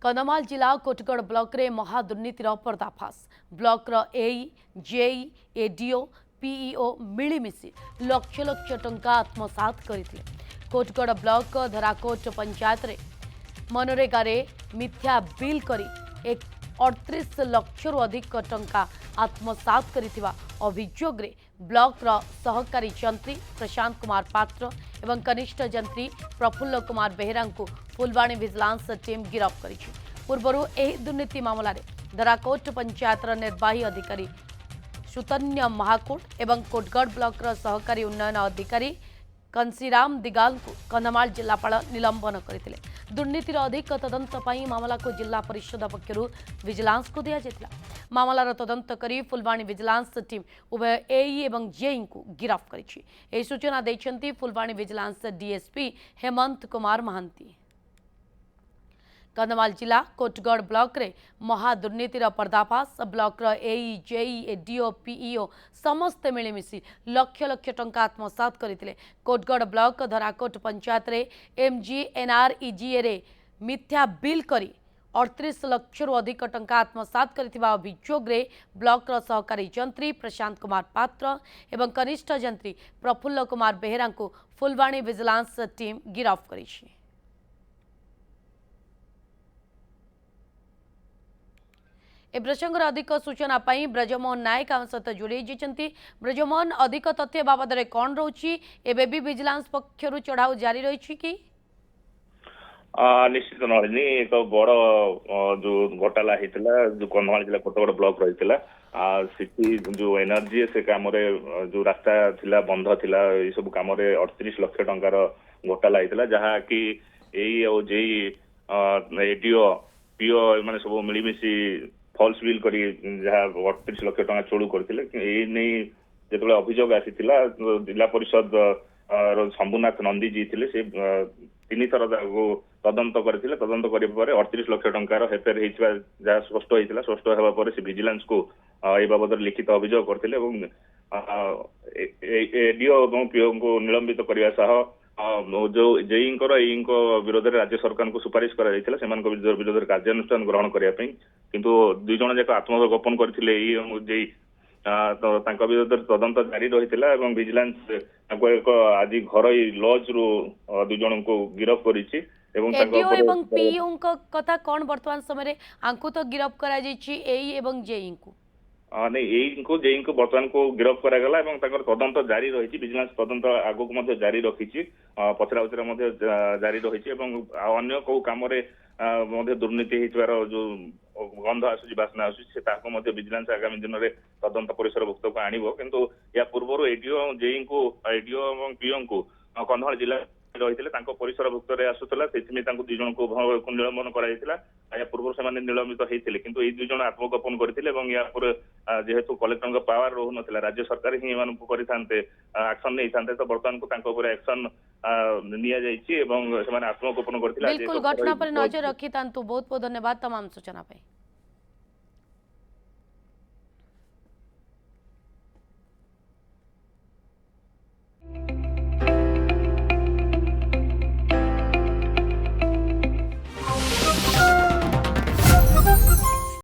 कंधमाल जिला कोटगढ़ ब्लॉक रे महादुर्नीतिर पर्दाफाश ब्लॉक एई जेई एडीओ पीईओ मिलीमिशी लक्ष लक्ष टंका आत्मसात करथिले। कोटगढ़ ब्लॉक धराकोट पंचायत रे मनरेगा रे मिथ्या बिल करी 38 लक्ष रु अधिक टंका आत्मसात करिथिबा अभियोग रे ब्लॉक रो सहकारी जंत्री प्रशांत कुमार पात्र एवं कनिष्ठ जंत्री प्रफुल्ल कुमार बेहेरा को फुलवाणी विजिलेंस टीम गिरफ्त करिछि। पूर्वरु एही दुर्नीति मामला रे धराकोट पंचायत निर्वाही अधिकारी सुतन्य महाकोट एवं कोटगढ़ ब्लॉक रो सहकारी उन्नयन अधिकारी कंसीराम दिगाल को कंधमाल जिलापाल निलंबन करथिले। दुर्नीतिर अधिक तदंत पई मामला को जिला परिषद पक्षरु विजिलेंस को दिया जायतिला। मामलार तदंत करी फुलवाणी विजिलेंस टीम उभय एई एवं जेई को गिरफ्त करिछि। एही सूचना दैछन्ती फुलवाणी विजिलेंस डीएसपी हेमंत कुमार महांती। कंधमाल जिला कोटगढ़ ब्लॉक रे महादुर्नीतिर पर्दाफाश ब्लॉक एई जेई एडीओ पीईओ समस्ते मिलीमिशी लक्ष लक्ष टंका आत्मसात करथिले। कोटगढ़ ब्लॉक धराकोट पंचायत रे एमजीएनआरईजीए रे मिथ्या बिल करी 38 लक्ष रु अधिक टंका आत्मसात करथिबा अभियोग रे ब्लॉक सहकारी जंत्री प्रशांत कुमार पात्र एवं कनिष्ठ जंत्री प्रफुल्ल कुमार बेहेरा को फुलवाणी विजिलेंस टीम गिरफ्त करिछि। ए प्रसंगर अधिक सूचना पाई ब्रजमोहन नायक आम सहित जोड़ी जाइछन्ती। ब्रजमोहन अधिक तथ्य बाबद रे कोन रहउछि एबे भी विजिलेंस पक्षरु चढ़ाऊ जारी रहिछि कि निश्चित नलिनी एक बड़ जो घोटाला होता जो कंधमाल जिला कोटगढ़ ब्लॉक रही सिटी जो एनर्जी से कम जो रास्ता थिला बंध थिला ये सब कम 38 लक्ष टंकार घोटाला होता जहाँ कि जेई एडीओ पीओ मैंने सब मिलमिशी फॉल्स बिल करी जहाँ 38 लक्ष टंका चोरी करते जो अभियोग आसी जिला परिषद शंभुनाथ नंदी जी थे से 3 थर तदंत करते तदंत कर 38 लक्ष टंकार हेफेर जहाँ स्पष्ट होता स्पष्ट होगा से विजिलेंस को ए बाबद लिखित अभियोग करते एडीओ और पीओ को निलंबित करने सह जो जेई विरोध में राज्य सरकार को सुपारिश करा विरोध में कार्यानुष्ठान ग्रहण करने किंतु दुई जन जाक आत्मगोपन करते जेई तो विरोध तदंत जारी रही विजिलेंस एक आज घर लॉज रु दुई जन को गिरफ्त करिछि एवं पीओ कथा कौन वर्तमान समय आंकु तो गिरफ्त करा एई एवं जेई को नहीं यही जेई को बर्तमान को गिरफ्त करागला तदंत जारी रही विजिलेंस तदंत आगो को जारी रखी पचरा उचरा जारी रही अन्य कौ कम दुर्नीति हो जो गंध आसूँ बासना आसूँ विजिलेंस आगामी दिन में तदंत परिसरभुक्त को आणव किंतु या पूर्व एडीओ जेई को एडीओ और पीओ को कंधमाल जिला रही परिसरभुक्त आसूला से दुई जन को निलंबन कराइला या पूर्व से निलंबित होते किंतु ये दुई जन आत्मगोपन करते जेहेतु कलेक्टर पावर रोह ना राज्य सरकार ही करते एक्शन नहीं था तो बर्तमान को एक्शन नि आत्मगोपन करते घटना पर नजर रखी बहुत बहुत धन्यवाद तमाम सूचना।